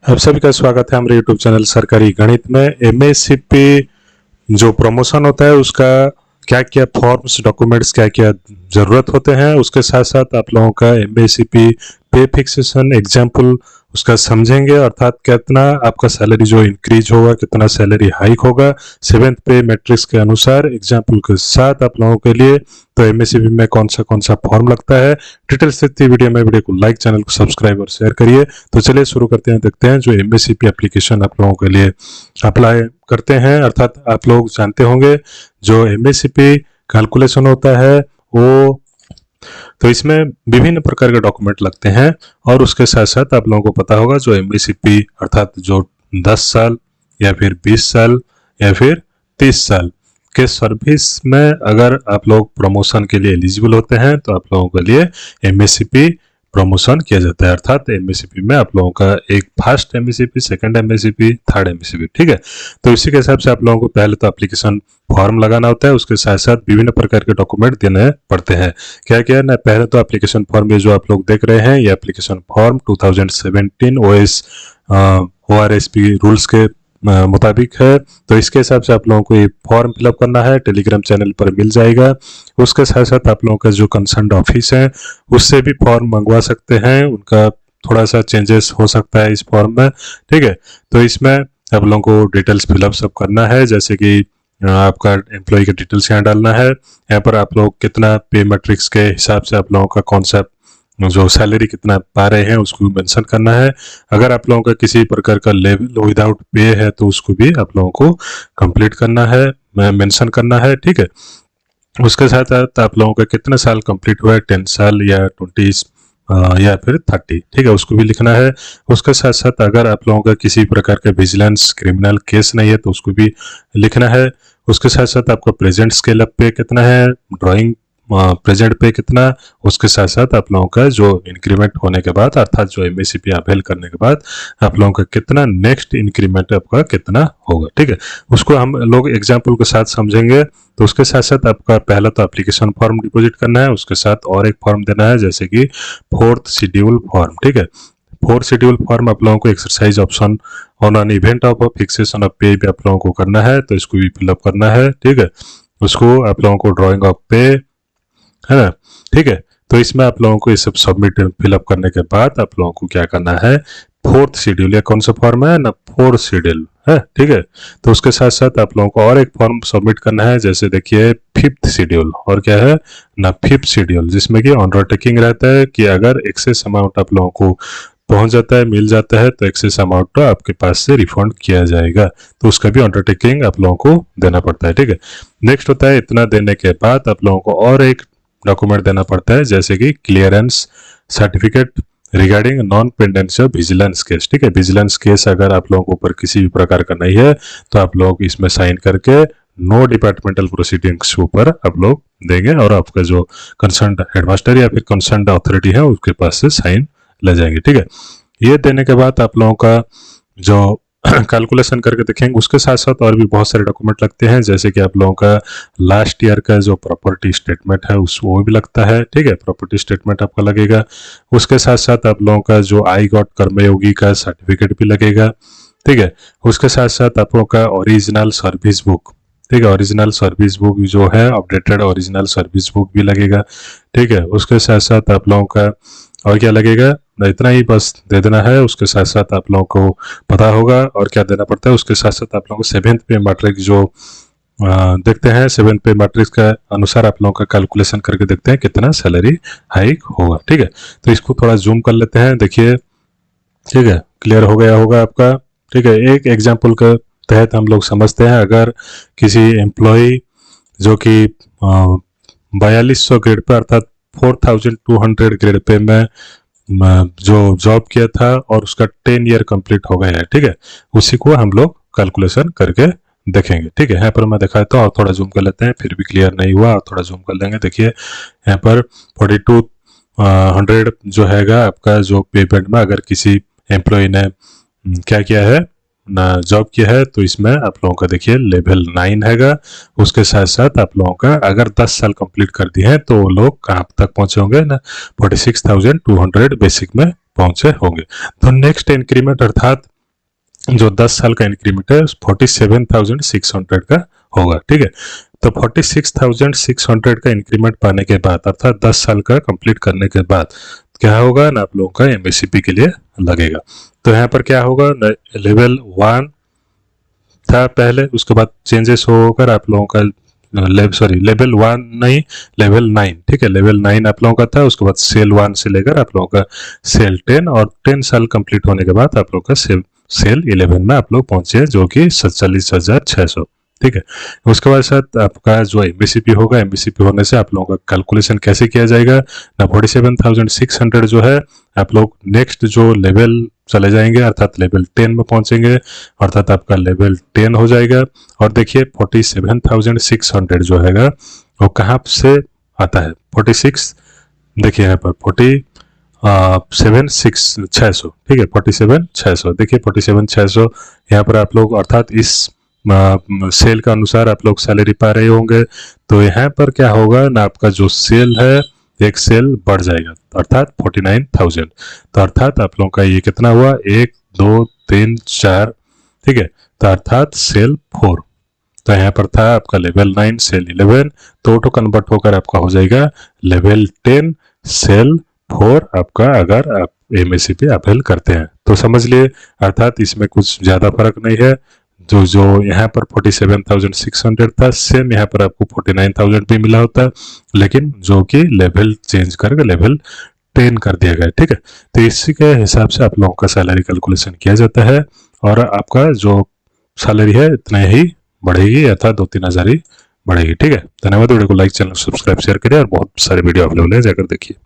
आप सभी का स्वागत है हमारे यूट्यूब चैनल सरकारी गणित में। एमएससीपी जो प्रमोशन होता है उसका क्या क्या फॉर्म्स डॉक्यूमेंट्स क्या क्या जरूरत होते हैं, उसके साथ साथ आप लोगों का एमएससीपी पे फिक्सेशन एग्जाम्पल उसका समझेंगे, अर्थात कितना आपका सैलरी जो इंक्रीज होगा, कितना सैलरी हाइक होगा सेवेंथ पे मैट्रिक्स के अनुसार एग्जाम्पल के साथ आप लोगों के लिए। तो एमएससीपी में कौन सा फॉर्म लगता है, डिटेल्स देखते वीडियो को लाइक, चैनल को सब्सक्राइब और शेयर करिए। तो चलिए शुरू करते हैं, देखते हैं जो एमएससीपी एप्लीकेशन आप लोगों के लिए अप्लाई करते हैं। अर्थात आप लोग जानते होंगे जो एमएससीपी कैलकुलेशन होता है वो, तो इसमें विभिन्न प्रकार के डॉक्यूमेंट लगते हैं और उसके साथ साथ आप लोगों को पता होगा जो एमएससीपी अर्थात जो 10 साल या फिर 20 साल या फिर 30 साल के सर्विस में अगर आप लोग प्रमोशन के लिए एलिजिबल होते हैं तो आप लोगों के लिए एमएससीपी प्रमोशन किया जाता है। अर्थात एमएससीपी में आप लोगों का एक first MSCP, second MSCP, third MSCP, ठीक है। तो इसी के हिसाब से आप लोगों को पहले तो एप्लीकेशन फॉर्म लगाना होता है, उसके साथ साथ विभिन्न प्रकार के डॉक्यूमेंट देने पड़ते हैं। क्या क्या ना, पहले तो एप्लीकेशन फॉर्म ये जो आप लोग देख रहे हैं ये एप्लीकेशन फॉर्म 2017 ओएस ओआरएसपी रूल्स के मुताबिक है। तो इसके हिसाब से आप लोगों को ये फॉर्म फिलअप करना है, टेलीग्राम चैनल पर मिल जाएगा। उसके साथ साथ आप लोगों का जो कंसर्न ऑफिस है उससे भी फॉर्म मंगवा सकते हैं, उनका थोड़ा सा चेंजेस हो सकता है इस फॉर्म में, ठीक है। तो इसमें आप लोगों को डिटेल्स फिलअप सब करना है, जैसे कि आपका एम्प्लॉय का डिटेल्स यहाँ डालना है। यहाँ पर आप लोग कितना पे मैट्रिक्स के हिसाब से आप लोगों का कॉन्सेप्ट जो सैलरी कितना पा रहे हैं उसको मेंशन करना है। अगर आप लोगों का किसी प्रकार का लेवल विदाउट पे है तो उसको भी आप लोगों को कंप्लीट करना है, मेंशन करना है, ठीक है। उसके साथ साथ आप लोगों का कितना साल कंप्लीट हुआ है, 10 साल या 20 या फिर 30, ठीक है, उसको भी लिखना है। उसके साथ साथ अगर आप लोगों का किसी प्रकार का विजिलेंस क्रिमिनल केस नहीं है तो उसको भी लिखना है। उसके साथ साथ आपका प्रेजेंट स्केल अप पे कितना है, ड्राइंग प्रेजेंट पे कितना, उसके साथ साथ आप लोगों का जो इंक्रीमेंट होने के बाद अर्थात जो एमएससीपी अवेल करने के बाद आप लोगों का कितना नेक्स्ट इंक्रीमेंट आपका कितना होगा, ठीक है। उसको हम लोग एग्जाम्पल के साथ समझेंगे। तो उसके साथ साथ आपका पहला तो एप्लीकेशन फॉर्म डिपॉजिट करना है, उसके साथ और एक फॉर्म देना है जैसे कि फोर्थ शेड्यूल फॉर्म, ठीक है। फोर्थ शेड्यूल फॉर्म आप लोगों को exercise option on an event of fixation of पे भी आप लोगों को करना है, तो इसको भी फिलअप करना है, ठीक है। उसको आप लोगों को ड्रॉइंग ऑफ पे है ना, ठीक है। तो इसमें आप लोगों को ये सब सबमिट फिलअप करने के बाद आप लोगों को क्या करना है, फोर्थ शेड्यूल, या कौन सा फॉर्म है ना, फोर्थ शेड्यूल है, ठीक है। तो उसके साथ साथ आप लोगों को और एक फॉर्म सबमिट करना है, जैसे देखिए फिफ्थ शेड्यूल, और क्या है ना, फिफ्थ शेड्यूल, जिसमें कि अंडरटेकिंग रहता है कि अगर एक्सेस अमाउंट आप लोगों को पहुंच जाता है, मिल जाता है, तो एक्सेस अमाउंट तो आपके पास से रिफंड किया जाएगा, तो उसका भी अंडरटेकिंग आप लोगों को देना पड़ता है, ठीक है। नेक्स्ट होता है, इतना देने के बाद आप लोगों को और एक डॉक्यूमेंट देना पड़ता है जैसे कि clearance certificate regarding non pendency of vigilance case, ठीक है। विजिलेंस केस अगर आप लोगों के ऊपर किसी भी प्रकार का नहीं है तो आप लोग इसमें साइन करके नो डिपार्टमेंटल प्रोसीडिंग्स के ऊपर आप लोग देंगे और आपका जो कंसर्न हेडमास्टर या फिर कंसर्न अथॉरिटी है उसके पास से साइन ले जाएंगे, ठीक है। ये देने के बाद आप लोगों का जो कैलकुलेशन करके देखेंगे, उसके साथ साथ और भी बहुत सारे डॉक्यूमेंट लगते हैं, जैसे कि आप लोगों का लास्ट ईयर का जो प्रॉपर्टी स्टेटमेंट है उस वो भी लगता है, ठीक है। प्रॉपर्टी स्टेटमेंट आपका लगेगा। उसके साथ साथ आप लोगों का जो आई गॉट कर्मयोगी का सर्टिफिकेट भी लगेगा, ठीक है। उसके साथ साथ आप लोगों का ओरिजिनल सर्विस बुक, ठीक है, ओरिजिनल सर्विस बुक जो है अपडेटेड ओरिजिनल सर्विस बुक भी लगेगा, ठीक है। उसके साथ साथ आप लोगों का और क्या लगेगा, इतना ही बस दे देना है। उसके साथ साथ आप लोगों को पता होगा और क्या देना पड़ता है। उसके साथ साथ आप लोगों को सेवेंथ पे मैट्रिक्स जो देखते हैं, सेवेंथ पे मैट्रिक्स का अनुसार आप लोगों का कैलकुलेशन करके देखते हैं कितना सैलरी हाइक होगा, ठीक है। तो इसको थोड़ा जूम कर लेते हैं, देखिए, ठीक है, क्लियर हो गया होगा आपका, ठीक है। एक एग्जाम्पल के तहत हम लोग समझते हैं, अगर किसी एम्प्लॉय जो कि 4200 ग्रेड पे अर्थात 4200 ग्रेड पे में जो जॉब किया था और उसका 10 ईयर कंप्लीट हो गया है, ठीक है, उसी को हम लोग कैलकुलेशन करके देखेंगे, ठीक है। यहाँ पर मैं दिखाता हूँ और थोड़ा जूम कर लेते हैं, फिर भी क्लियर नहीं हुआ और थोड़ा जूम कर लेंगे। देखिए यहाँ पर 4200 जो हैगा आपका जो पेमेंट में अगर किसी एम्प्लॉय ने क्या किया है ना, जॉब किया है, तो इसमें आप लोगों का देखिए लेवल 9 हैगा। उसके साथ साथ आप लोगों का अगर 10 साल कंप्लीट कर दिए हैं तो वो लोग कहाँ तक पहुंचे होंगे ना, 46,200 बेसिक में पहुंचे होंगे। तो नेक्स्ट इंक्रीमेंट अर्थात जो 10 साल का इंक्रीमेंट है 47,600 का होगा। ठीक है, तो 46,600 का इंक्रीमेंट पाने के बाद अर्थात 10 साल का कंप्लीट करने के बाद क्या होगा ना, आप लोगों का एमएससीपी के लिए लगेगा। तो यहाँ पर क्या होगा, लेवल 1 था पहले, उसके बाद चेंजेस होकर आप लोगों का लेवल 1 नहीं, लेवल 9। ठीक है, लेवल 9 आप लोगों का था, उसके बाद सेल 1 से लेकर आप लोगों का सेल 10, और 10 साल कंप्लीट होने के बाद आप लोगों का सेल 11 में आप लोग पहुंचे, जो कि 47,600। ठीक है, उसके बाद साथ आपका जो एमबीसीपी होगा, एमबीसीपी होने से आप लोगों का कैलकुलेशन कैसे किया जाएगा ना, 47,600 जो है आप लोग नेक्स्ट जो लेवल चले जाएंगे, अर्थात लेवल 10 में पहुंचेंगे, अर्थात आपका लेवल 10 हो जाएगा। और देखिए 47,600 जो हैगा वो कहाँ से आता है, 46, देखिए यहाँ पर 47,600। ठीक है, 47,600, देखिए 47,600 यहाँ पर आप लोग अर्थात इस सेल का अनुसार आप लोग सैलरी पा रहे होंगे। तो यहाँ पर क्या होगा ना, आपका जो सेल है एक सेल बढ़ जाएगा, अर्थात 49,000। तो अर्थात आप लोगों का ये कितना हुआ, 1 2 3 4। ठीक है, तो अर्थात सेल 4। तो यहाँ पर था आपका लेवल 9 सेल 11, तो ऑटो कन्वर्ट होकर आपका हो जाएगा लेवल 10 सेल 4 आपका, अगर आप एमएससीपी अपील करते हैं तो समझ लिए। अर्थात इसमें कुछ ज़्यादा फर्क नहीं है, जो यहाँ पर 47,600 था सेम यहाँ पर आपको 49,000 भी मिला होता, लेकिन जो कि लेवल चेंज करके लेवल 10 कर दिया गया। ठीक है, तो इसी के हिसाब से आप लोगों का सैलरी कैलकुलेशन किया जाता है, और आपका जो सैलरी है इतना ही बढ़ेगी, अर्थात 2-3 हज़ार ही बढ़ेगी। ठीक है, धन्यवाद। वीडियो को लाइक, चैनल सब्सक्राइब, शेयर करिए, और बहुत सारे वीडियो अवेलेबल है, जाकर देखिए।